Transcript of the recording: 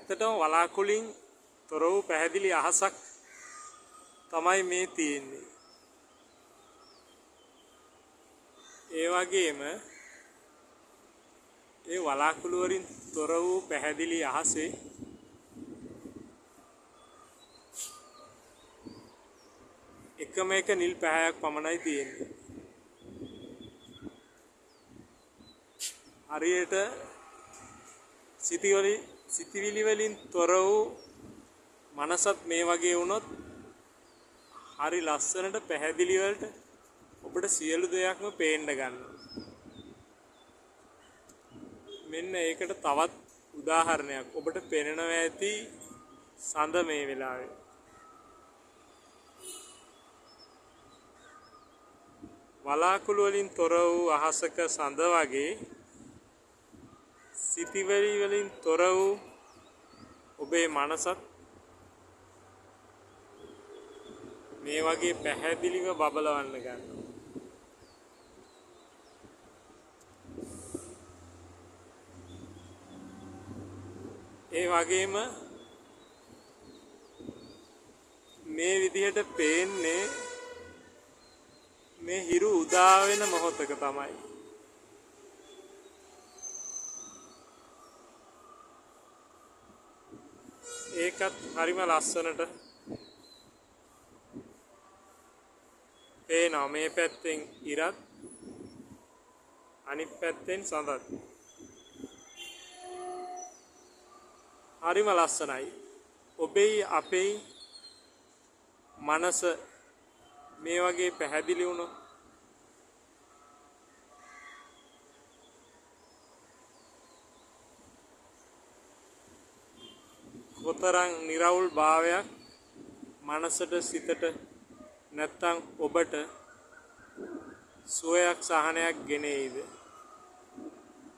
ඇත්තටම වලාකුලින් තොර වූ පැහැදිලි අහසක් තමයි මේ තියෙන්නේ. ඒ වගේම ඒ වලාකුළු වලින් තොර වූ පැහැදිලි අහසේ එකම එක නිල් පැහැයක් පමණයි තියෙන්නේ. හරියට සිතිවිලි වලින් තොර වූ මනසත් මේ වගේ වුණොත් හරි ලස්සනට පැහැදිලි වලට ඔබට සියලු දෙයක්ම පේන්න ගන්නවා. මෙන්න ඒකට තවත් උදාහරණයක් ඔබට පෙනෙනවා ඇති සඳ මේ වෙලාවේ. වලාකුළු වලින් තොර වූ අහසක සඳ වගේ සිතිවිලි වලින් තොර වූ ඔබේ මනසත් මේ වගේ පැහැදිලිව බබලවන්න ගන්නවා. ඒ වගේම මේ විදිහට පේන්නේ මේ හිරු උදා වෙන මොහොතක තමයි. ඒකත් හරිම ලස්සනට පේනවා. මේ පැත්තෙන් ඉරත් අනිත් පැත්තෙන් සඳත්. හරිම ලස්සනයි. ඔබේ අපේ මනස මේ වගේ පැහැදිලි වුණොත් කොතරම් නිර්වුල් භාවයක් මනසට සිතට නැත්තම් ඔබට සුවයක් සහනයක් ගෙනෙයිද?